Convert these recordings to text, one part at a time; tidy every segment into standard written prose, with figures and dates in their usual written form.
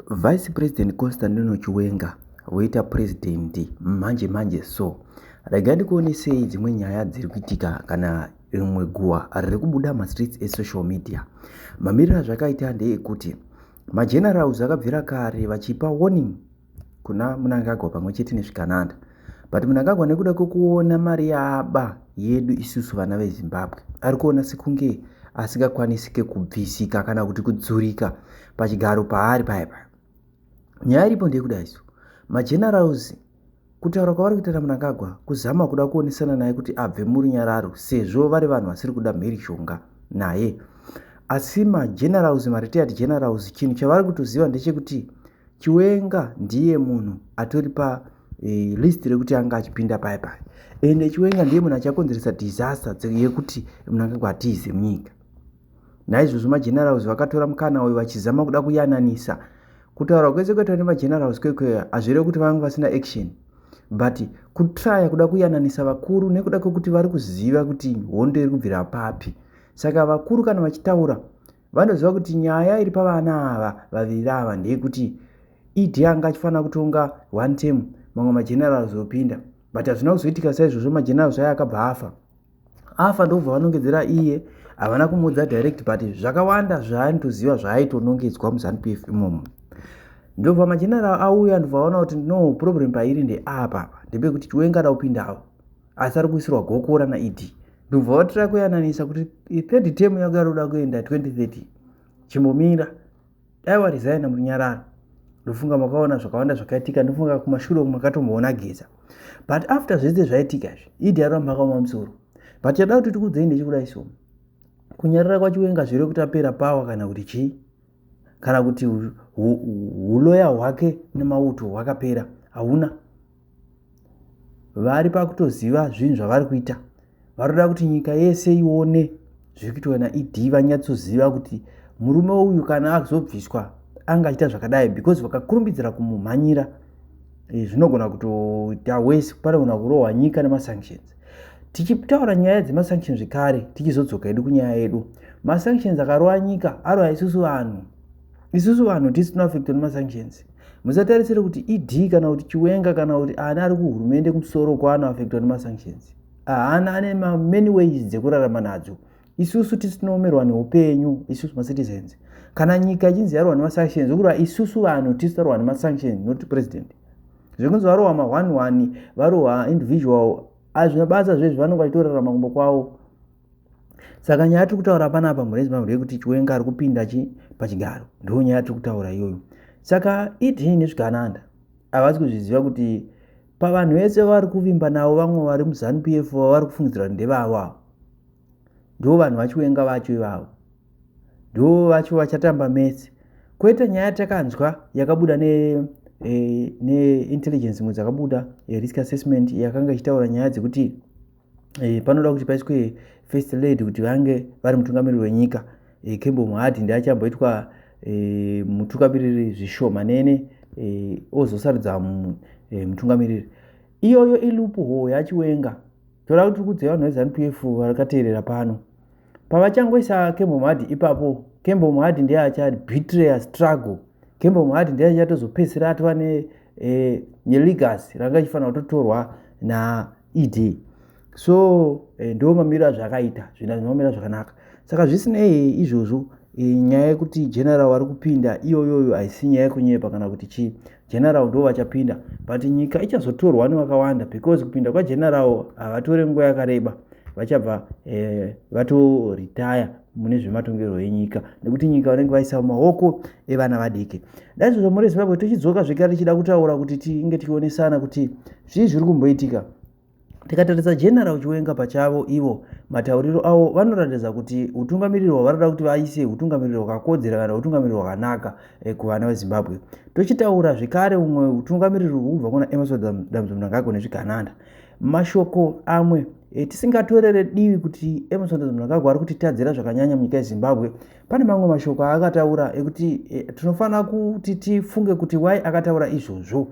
Vice President Constantino Chiwenga woita president manje so regai ndikuonesei dzimwe nyaya dziri kuitika kana rimwe guwa riri kubuda mastreets esocial media. Mamiriro azvakaita ndeyekuti magenerals akabvira kare vachipa warning kuna Mnangagwa pamwe chete nezvikananda, but Mnangagwa nekuda kwekuona mari yaaba yedu isusu vana veZimbabwe ari kuona sekunge asingakwanisike kubvisika kana kuti kudzurika pachigaro paari paipa. Nyaya iripo ndeyekudaiso magenerals kutaura kwavari kuita Mnangagwa kuzama kuda kuonesana naye kuti abve murunyararo sezvo vari vanhu vasiri kuda mherishonga naye. Asi magenerals maretired generals chinhu chavari kutoziva ndechekuti Chiwenga ndiye munhu atori pa list rekuti anga achipinda paipa, ende Chiwenga ndiye munhu achakonzeresa disaster yekuti Mnangagwa atize munyika. Naizvozvo magenerals vakatora mukana uyu vachizama kuda kuyananisa. Kutaura kwese kwetaura nemagenerals kwekweya hazvire kuti vange vasina action, but kutraya kuda kuyananisa vakuru nekuda kwekuti vari kuziva kuti hondo iri kubvira papi. Saka vakuru kana vachitaura vanoziva kuti nyaya iri pavana ava vaviri ava ndeyekuti idi anga achifanira kutonga one term mamwe magenerals opinda, but hazvina kuzoitika saizvozvo. Magenerals aya akabva afa ndobva vanongedzera iye, havana kumudza direct, but zvakawanda zvaanotoziva zvaaitonongedzwa muZANU-PF imomo. Ndobva mageneral auya ndobva vaona kuti no problem pairi ndeapa ndepekuti Chiwenga ada kupindawo asi ari kuisirwa gokora naID. Ndobva vatira kuyananisa kuti third term yako yaroda kuenda 2030 chimbomira dai waresigna murunyararo. Ndofunga makaona zvakawanda zvakaitika, ndofunga kumashure makatomboona geza, but after zvese zvaitika ID aramba akaoma musoro. But chada kuti tikudzei ndechikudaiso kunyarara kwaChiwenga zviri kuti apera power kana kuti chii, kana kuti uloya hwake nemauto hwakapera hauna. Vari pakutoziva zvinhu zvavari kuita, varoda kuti nyika yese ione zviri kuitwa naID, vanyatsoziva kuti murume uyu kana azobviswa anga achita zvakadai, because vakakurumbidzira kumumhanyira zvinogona kutoita wese, panogona kurohwa nyika nemasanctions. Tichitaura nyaya dzemasanctions zvekare tichizodzoka edu kunyaya yedu, masanctions akarohwa nyika arohwa isusu vanhu tisina affected nemasanctions. Musatarisire kuti ID kana kuti Chiwenga kana kuti ana ari kuhurumende kumusoro kwaano affected nemasanctions. Ana ane many ways dzekurarama nadzo. Isusu tisinomerwa neupenyu, isusu macitizens. Kana nyika ichinzi yarohwa nemasanctions okurwa isusu vanhu tisinomerwa nemasanctions, not president. Zvekunzi varohwa ma1 varohwa individual azvina basa zvezvo vanenge vachitorarama kumba kwavo. Saka nyaya tiri kutaura panapa muRezimbabwe ndeyekuti Chiwenga ari kupinda pachigaro, ndiyo nyaya tiri kutaura iyoyo. Saka ID nezvikananda havasi kuzviziva kuti pavanhu vese vari kuvimba navo vamwe vari muZANU-PF vari kufungidzira kuti ndevavo, ndivo vanhu vaChiwenga vacho ivavo, ndivo vacho vachatamba mese. Koita nyaya takanzwa yakabuda neintelligence imwe dzakabuda risk assessment yakanga ichitaura nyaya dzekuti panoda kuti paiswe first lady kuti vange vari mutungamiriri wenyika. Kembo Muhadhi ndiye achamboitwa mutungamiriri zvishomanene ozosarudza mutungamiriri. Iyoyo ilupu yaChiwenga. Toda kuti kudzeva vanhu veZANU-PF vakateerera pano pavachangoisa Kembo Muhadhi ipapo, Kembo Muhadhi ndiye achabetray struggle. Kembo Muhadhi ndiye achatozopedzisira atova nelegacy ranga ichifanira kutotorwa naID. So ndo mamiriro azvakaita zvinomira zvakanaka. Saka zvisinei izvozvo nyaya yekuti general vari kupinda iyoyoyo haisi nyaya yekunyepa kana kuti chii. General ndo vachapinda, but nyika ichazotorwa nevakawanda, because kupinda kwageneral havatore nguva yakareba, vachabva vatoretire mune zvematongerwo enyika, nekuti nyika vanenge vaisa mumaoko evana vadiki. Naizvozvo muRezimbabwe tichidzoka zvekare tichida kutaura kuti tinge tichionesana kuti zvii zviri kumboitika. Tikatarisa general Chiwenga pachavo, ivo matauriro avo vanoratidza kuti utungamiriri hwavaroda kuti vaise utungamiriri hwakakodzera kana utungamiriri hwakanaka kuvana veZimbabwe. Tochitaura zvekare umwe utungamiriri hubva kuna Emmerson Mnangagwa nezvikananda. Mashoko amwe tisingatorere divi kuti Emmerson Mnangagwa ari kutitadzira zvakanyanya munyika yeZimbabwe. Pane mamwe mashoko akataura ekuti tinofanira kuti tifunge kuti why akataura izvozvo.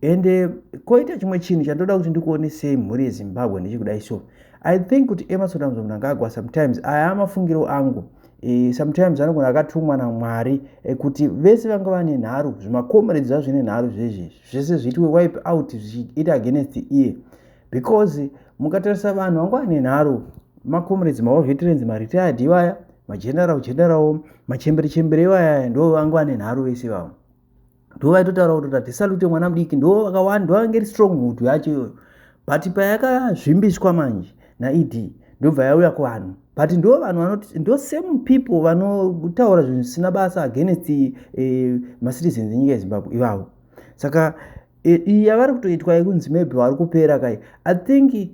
Ende koita chimwe chinhu chandoda kuti ndikuonesei mhuri yeZimbabwe ndechikudai so. I think kuti Emmerson Mnangagwa sometimes aya mafungiro angu sometimes anogona akatumwa naMwari kuti vese vanga vane nharo, zvimakomrades zvavo zvine nharo zvezvi zvese zviitwe wipe out zvichiita against iye, because mukatarisa vanhu vanga vane nharo, macomrades veterans, maretired ivaya, mageneral, machembere ivaya ndo vanga vane nharo vese vavo. Ndo vaitotaura kuti tisalute mwana mudiki, ndo vakawanda, ndo vangeri stronghold yacho iyoyo. But payakazvimbiswa manje naED ndobva yauya kuvanhu, but ndo vanhu vanoti ndo same people vanotaura zvinhu zvisina basa against macitizens enyika yeZimbabwe ivavo. Saka iyi yavari kutoitwa yekunzi maybe vari kupera kai, I think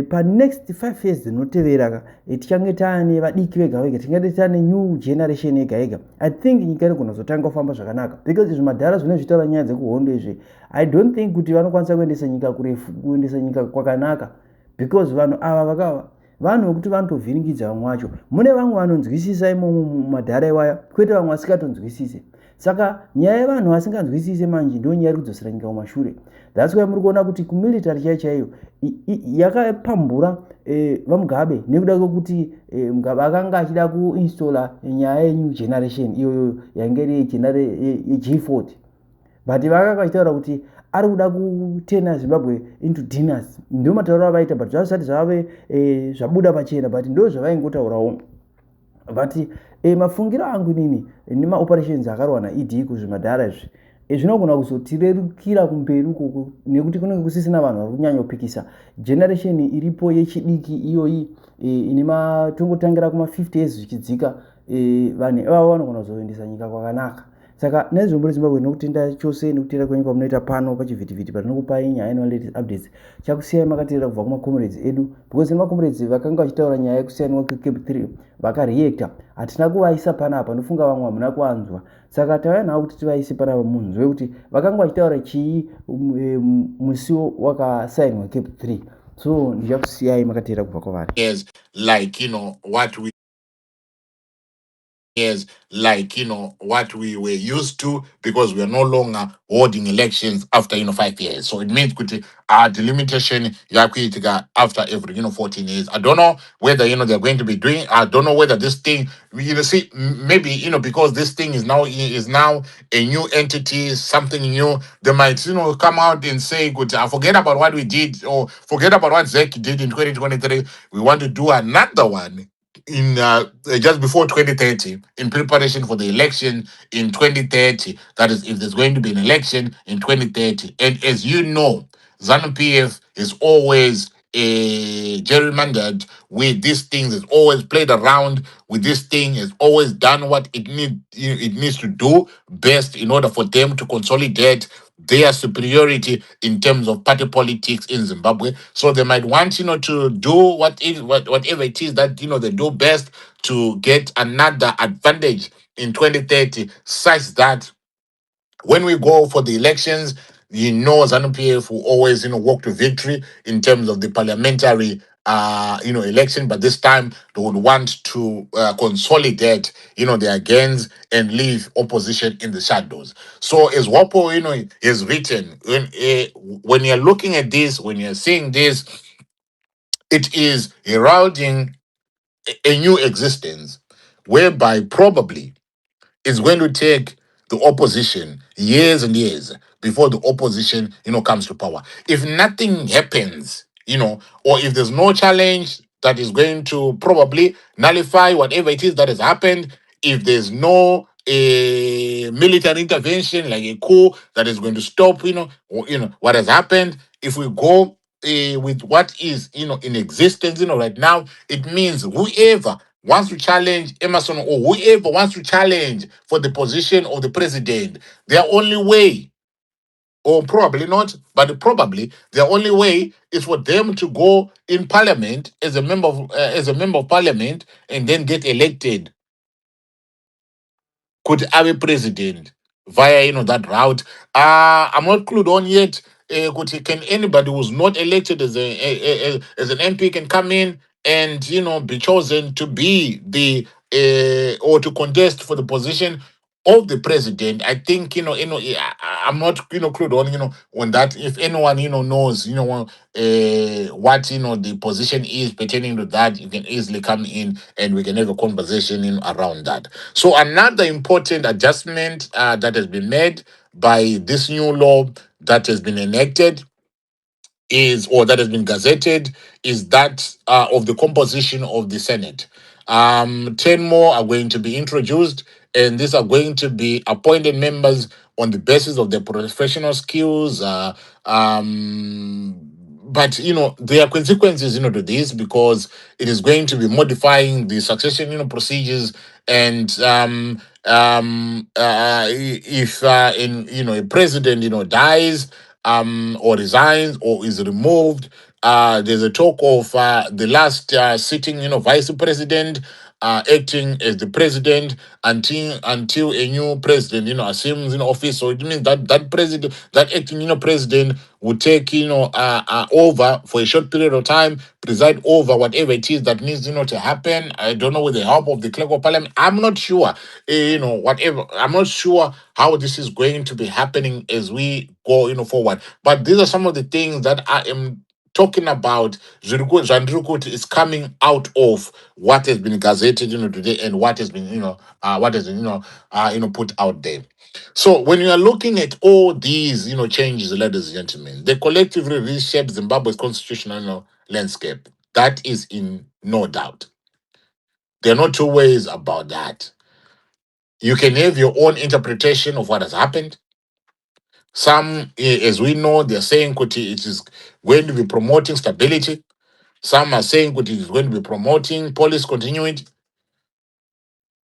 panext 5 years dzinotevera tichange taane vadiki vega vega, tingade taane new generation yega yega. I think nyika inogona kuzotanga kufamba zvakanaka, because izvi madhara zvine zvitaura nyaya dzekuhondo izvi, I don't think kuti vanokwanisa kuendesa nyika kurefu, kuendesa nyika kwakanaka, because vanhu ava vakava vanhu vekuti vanotovhiringidza vamwe vacho. Mune vamwe vanonzwisisa imomo mumadhara iwaya, kwete vamwe vasingatonzwisise. Saka nyaya yevanhu vasinganzwisise manje ndo nyaya kudzosera nyika kumashure. That's why muri kuona kuti kumilitary chaiyo yakapambura vaMugabe nekuda kwekuti Mugabe akanga achida kuinstalla nyaya yenew generation iyoyo yange iri G40, but vakanga vachitaura kuti ari kuda kutena Zimbabwe into dynasty, ndio matauro avaita, but zvazvisati zvave zvabuda pachena, but ndo zvavaingotaurawo. But mafungiro angu inini nemaoperations akarwa naED kuzvimadhara izvi zvinogona kuzotirerukira kumberi ukoko, nekuti kunenge kusisina vanhu vari kunyanya kupikisa. Generation iripo yechidiki iyoyi ine matongotangira kuma50 years zvichidzika, vanhu ivavo vanogona kuzoendesa nyika kwakanaka. Saka naizvo muri Zimbabwe, nokutenda chose nekutenda kwenyu kwamunoita pano pachivhitivhiti patinokupai nyaya latest updates. Chakusiyai makateerera kubva kumacomrades edu, because macomrades vakanga vachitaura nyaya yekusiyaniwa kweCAB3 vakareacta, hatina kuvaisa panapa, ndofunga vamwe hamuna kuvanzwa. Saka tauya navo kuti tivaise panapa munzwe kuti vakanga vachitaura chii musiwo wakasainiwa CAB3. So ndichakusiyai makateerera kubva kwavari. Yes, like what we years like what we were used to, because we are no longer holding elections after 5 years. So it means our delimitation yakuitika after every 14 years. I don't know whether they're going to be doing. I don't know whether this thing see maybe because this thing is now a new entity, something new. They might come out and say, "Good, forget about what we did, or forget about what Zek did in 2023. We want to do another one in just before 2030, in preparation for the election in 2030. That is, if there's going to be an election in 2030. And as you know, ZANU-PF is always gerrymandered with these things, has always played around with this thing, has always done what it needs to do best in order for them to consolidate their superiority in terms of party politics in Zimbabwe. So they might want, to do whatever it is that, they do best to get another advantage in 2030, such that when we go for the elections, ZANU-PF will always, walk to victory in terms of the parliamentary election, but this time they would want to consolidate, their gains and leave opposition in the shadows. So as Wapo, is written, when you're looking at this, when you're seeing this, it is heralding a new existence, whereby probably it's going to take the opposition years and years before the opposition, comes to power. If nothing happens, or if there's no challenge that is going to probably nullify whatever it is that has happened, if there's no military intervention like a coup that is going to stop, what has happened, if we go with what is, in existence, right now, it means whoever wants to challenge Emerson, or whoever wants to challenge for the position of the president, their only way, or probably not, but probably their only way, is for them to go in parliament as a member of parliament, and then get elected. Could have a president via that route. I'm not clued on yet. Can anybody who's not elected as as an MP can come in and be chosen to be the or to contest for the position of the president. I think I'm not clued on on that. If anyone knows what the position is pertaining to that, you can easily come in and we can have a conversation around that. So another important adjustment that has been made by this new law that has been enacted is, or that has been gazetted, is that of the composition of the Senate. 10 more are going to be introduced, and these are going to be appointed members on the basis of their professional skills. But there are consequences to this, because it is going to be modifying the succession procedures. And if in a president dies, or resigns or is removed, there's a talk of the last sitting vice president acting as the president until a new president assumes office. So it means that that president, that acting president, would take over for a short period of time, preside over whatever it is that needs to happen. I don't know, with the help of the clerk of parliament. I'm not sure. Whatever. I'm not sure how this is going to be happening as we go forward. But these are some of the things that I am talking about. Zandrukut is coming out of what has been gazetted today, and what has been what has been put out there. So when you are looking at all these changes, ladies and gentlemen, they collectively reshape Zimbabwe's constitutional landscape. That is in no doubt. There are no two ways about that. You can have your own interpretation of what has happened. Some, as we know, they're saying Kuti, it is going to be promoting stability. Some are saying Kuti is going to be promoting policy continuity.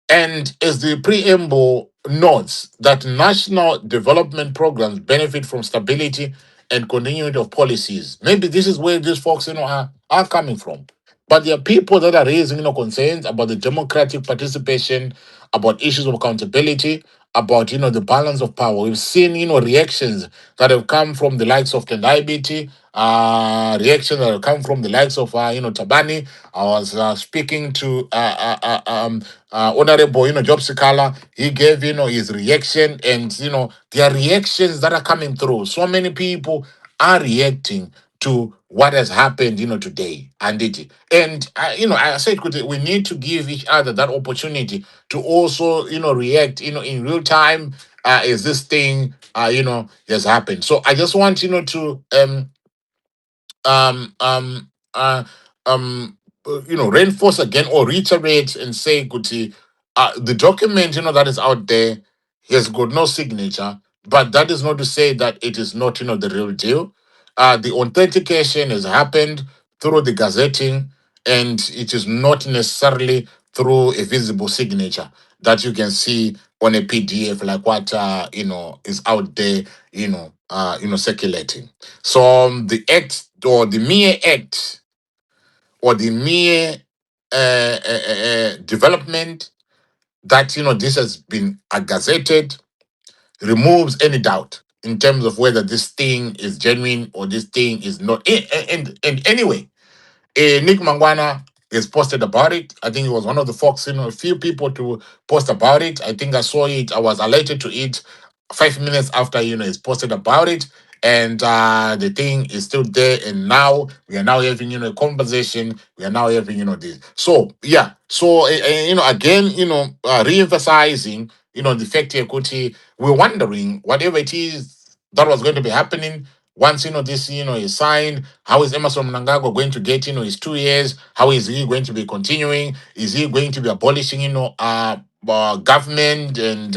And as the preamble notes, that national development programs benefit from stability and continuity of policies. Maybe this is where these folks are coming from. But there are people that are raising concerns about the democratic participation, about issues of accountability, about the balance of power. We've seen reactions that have come from the likes of Kendaibiti, reactions that have come from the likes of Tabani. I was speaking to Honorable Job Sikala. He gave his reaction, and there are reactions that are coming through. So many people are reacting to what has happened today. And I said we need to give each other that opportunity to also react in real time, as this thing has happened. So I just want to um um uh reinforce again, or reiterate and say, Kuti, the document that is out there has got no signature, but that is not to say that it is not the real deal. The authentication has happened through the gazetting, and it is not necessarily through a visible signature that you can see on a PDF, like what is out there circulating. So the act, or the mere act, or the mere development that this has been gazetted, removes any doubt in terms of whether this thing is genuine or this thing is not. And anyway, Nick Mangwana has posted about it. I think he was one of the folks, a few people to post about it. I think I saw it. I was alerted to it 5 minutes after he's posted about it, and the thing is still there. And now we are now having a conversation. We are now having this. So yeah. So again, re-emphasizing the fact here, Kuti, we're wondering whatever it is that was going to be happening once this is signed. How is Emerson Mnangagwa going to get his 2 years? How is he going to be continuing? Is he going to be abolishing government, and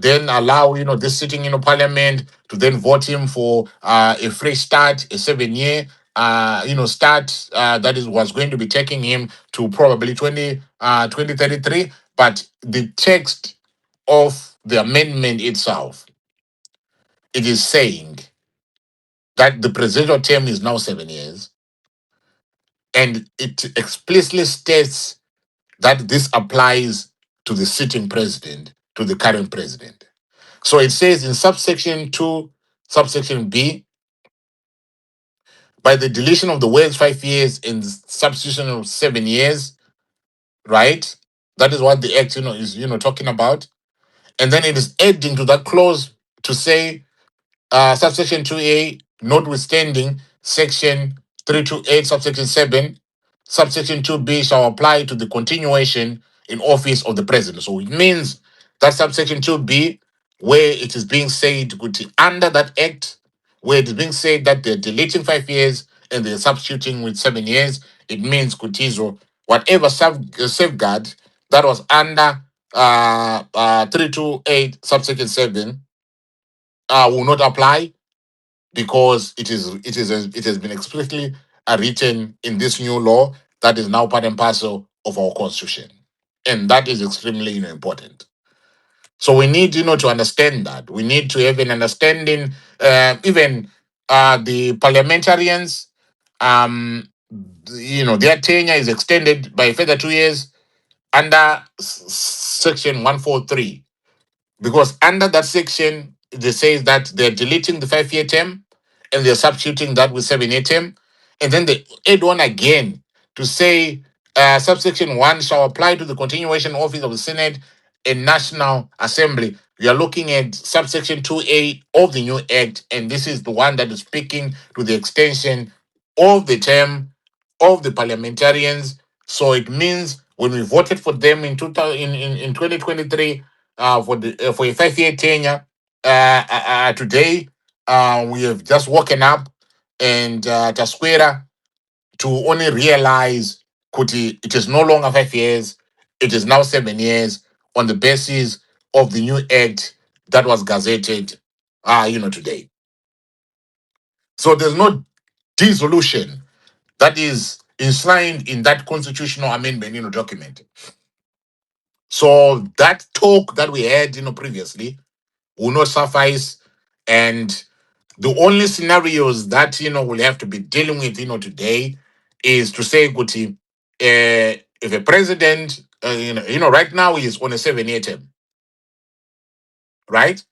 then allow this sitting parliament to then vote him for a fresh start, a 7 year start that is was going to be taking him to probably 2033. But the text of the amendment itself, it is saying that the presidential term is now 7 years, and it explicitly states that this applies to the sitting president, to the current president. So it says in subsection 2, subsection B, by the deletion of the words 5 years in substitution of 7 years, right? That is what the act is talking about. And then it is adding to that clause to say, subsection 2A, notwithstanding section 328, subsection 7, subsection 2B shall apply to the continuation in office of the president. So it means that subsection 2B, where it is being said under that act, where it is being said that they're deleting 5 years and they're substituting with 7 years, it means Kutizo, whatever safeguard that was under 328 subsection 7 will not apply, because it has been explicitly written in this new law that is now part and parcel of our constitution, and that is extremely important. So we need to understand that. We need to have an understanding. Even the parliamentarians, their tenure is extended by a further 2 years under section 143, because under that section, they say that they're deleting the 5 year term and they're substituting that with 7 year term. And then they add on again to say subsection 1 shall apply to the continuation office of the Senate and National Assembly. We are looking at subsection 2A of the new act, and this is the one that is speaking to the extension of the term of the parliamentarians. So it means when we voted for them in 2023, for a 5 year tenure, today we have just woken up and Tasquera to only realize Kuti, it is no longer 5 years, it is now 7 years on the basis of the new act that was gazetted today. So there's no dissolution that is enshrined in that constitutional amendment document. So that talk that we had previously will not suffice, and the only scenarios that we'll have to be dealing with today is to say, Guti, if a president right now he is on a 7 year term, right?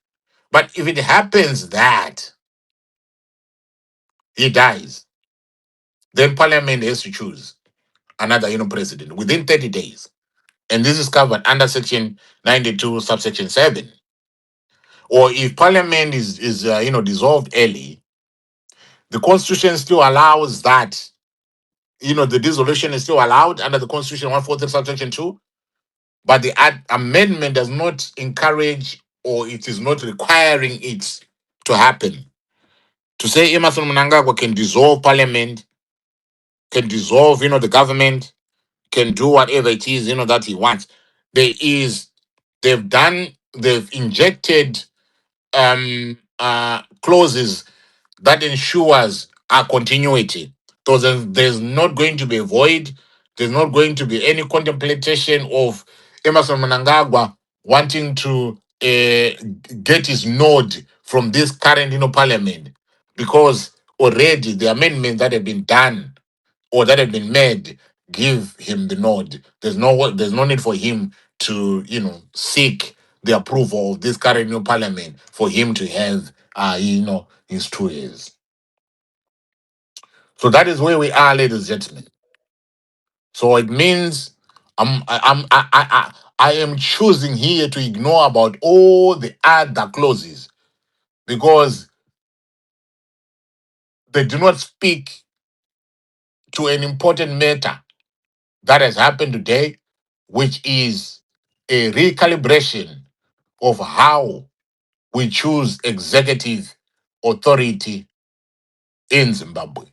But if it happens that he dies, then parliament has to choose another president within 30 days. And this is covered under section 92 subsection 7. Or if parliament is dissolved early, the constitution still allows that. The dissolution is still allowed under the Constitution 143 subsection 2, but the amendment does not encourage, or it is not requiring it to happen. To say Emerson Mnangagwa can dissolve parliament, can dissolve, the government, can do whatever it is, that he wants. They've injected clauses that ensures our continuity. So there's not going to be a void. There's not going to be any contemplation of Emerson Mnangagwa wanting to get his nod from this current parliament, because already the amendments that have been done or that have been made give him the nod. There's no need for him to seek the approval of this current new parliament for him to have his 2 years. So that is where we are, ladies and gentlemen. So it means I am choosing here to ignore about all the other clauses, because they do not speak to an important matter that has happened today, which is a recalibration of how we choose executive authority in Zimbabwe.